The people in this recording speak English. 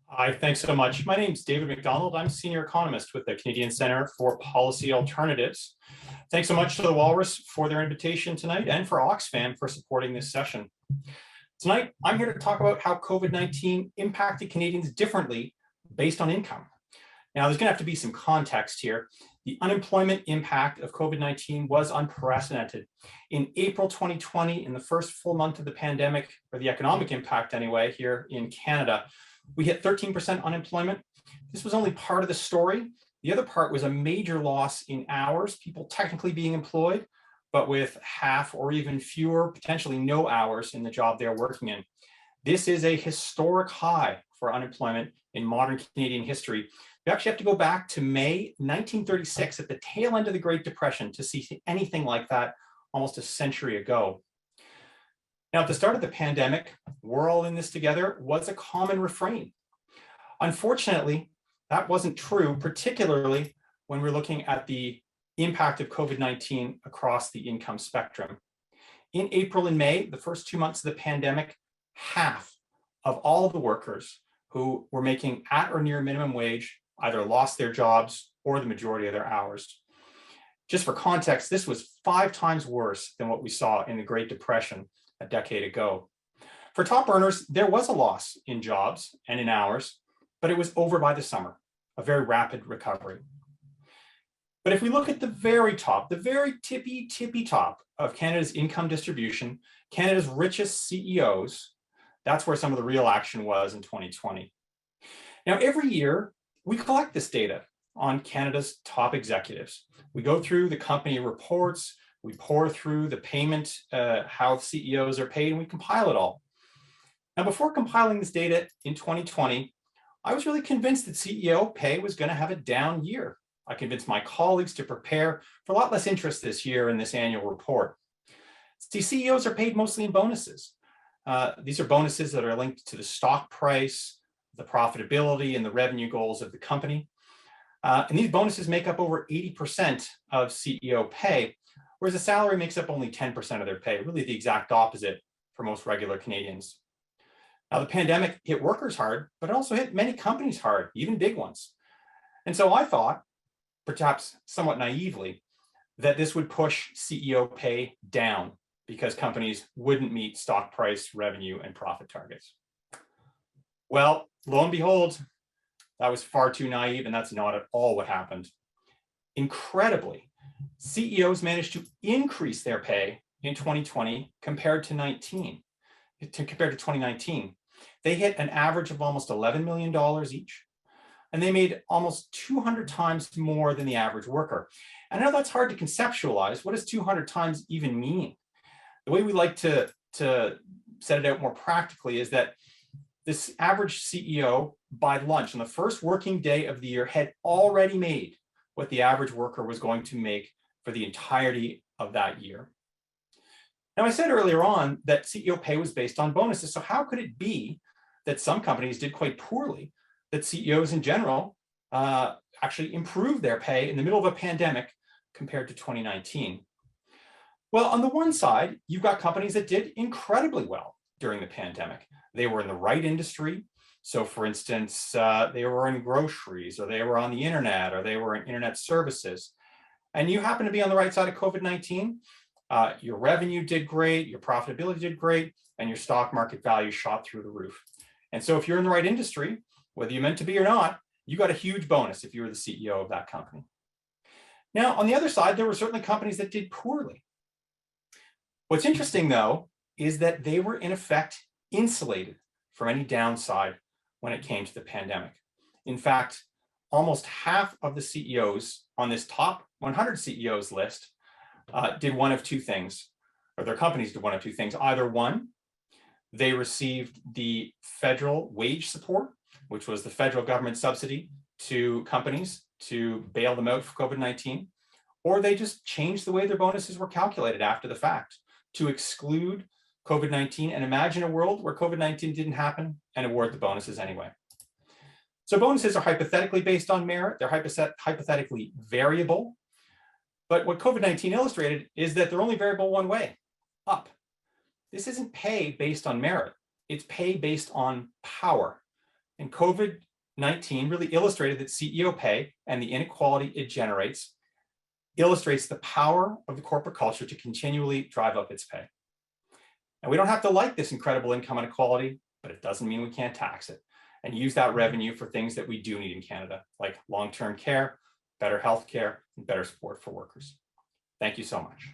Hi, thanks so much. My name is David Macdonald. I'm Senior Economist with the Canadian Centre for Policy Alternatives. Thanks so much to the Walrus for their invitation tonight and for Oxfam for supporting this session. Tonight, I'm here to talk about how COVID-19 impacted Canadians differently based on income. Now, there's going to have to be some context here. The unemployment impact of COVID-19 was unprecedented. In April 2020, in the first full month of the pandemic, or the economic impact anyway, here in Canada, we hit 13% unemployment. This was only part of the story. The other part was a major loss in hours, people technically being employed, but with half or even fewer, potentially no hours in the job they're working in. This is a historic high for unemployment in modern Canadian history. You actually have to go back to May 1936 at the tail end of the Great Depression to see anything like that almost a century ago. Now, at the start of the pandemic, we're all in this together was a common refrain. Unfortunately, that wasn't true, particularly when we're looking at the impact of COVID-19 across the income spectrum. In April and May, the first 2 months of the pandemic, half of all of the workers who were making at or near minimum wage either lost their jobs or the majority of their hours. Just for context, this was 5 times worse than what we saw in the Great Depression a decade ago. For top earners, there was a loss in jobs and in hours, but it was over by the summer, a very rapid recovery. But if we look at the very top, the very tippy top of Canada's income distribution, Canada's richest CEOs, that's where some of the real action was in 2020. Now, every year, we collect this data on Canada's top executives. We go through the company reports, we pour through the payment, how CEOs are paid, and we compile it all. Now, before compiling this data in 2020, I was really convinced that CEO pay was going to have a down year. I convinced my colleagues to prepare for a lot less interest this year in this annual report. See, CEOs are paid mostly in bonuses. These are bonuses that are linked to the stock price, the profitability, and the revenue goals of the company. And these bonuses make up over 80% of CEO pay, whereas a salary makes up only 10% of their pay, really the exact opposite for most regular Canadians. Now, the pandemic hit workers hard, but it also hit many companies hard, even big ones. And so I thought, perhaps somewhat naively, that this would push CEO pay down because companies wouldn't meet stock price, revenue, and profit targets. Well, lo and behold, that was far too naive, and that's not at all what happened. Incredibly, CEOs managed to increase their pay in 2020 compared to 2019. They hit an average of almost $11 million each, and they made almost 200 times more than the average worker. And I know that's hard to conceptualize. What does 200 times even mean? The way we like to set it out more practically is that this average CEO by lunch on the first working day of the year had already made what the average worker was going to make for the entirety of that year. Now, I said earlier on that CEO pay was based on bonuses. So how could it be that some companies did quite poorly, that CEOs in general actually improved their pay in the middle of a pandemic compared to 2019? Well, on the one side, you've got companies that did incredibly well during the pandemic. They were in the right industry. So for instance, they were in groceries, or they were on the internet, or they were in internet services. And you happen to be on the right side of COVID-19, your revenue did great, your profitability did great, and your stock market value shot through the roof. And so if you're in the right industry, whether you meant to be or not, you got a huge bonus if you were the CEO of that company. Now, on the other side, there were certainly companies that did poorly. What's interesting, though, is that they were in effect insulated from any downside when it came to the pandemic. In fact, almost half of the CEOs on this top 100 CEOs list did one of two things, or their companies did one of two things. Either one, they received the federal wage support, which was the federal government subsidy to companies to bail them out for COVID-19, or they just changed the way their bonuses were calculated after the fact to exclude COVID-19 and imagine a world where COVID-19 didn't happen and award the bonuses anyway. So bonuses are hypothetically based on merit. They're hypothetically variable. But what COVID-19 illustrated is that they're only variable one way, up. This isn't pay based on merit. It's pay based on power. And COVID-19 really illustrated that CEO pay and the inequality it generates illustrates the power of the corporate culture to continually drive up its pay. And we don't have to like this incredible income inequality, but it doesn't mean we can't tax it and use that revenue for things that we do need in Canada, like long-term care, better healthcare, and better support for workers. Thank you so much.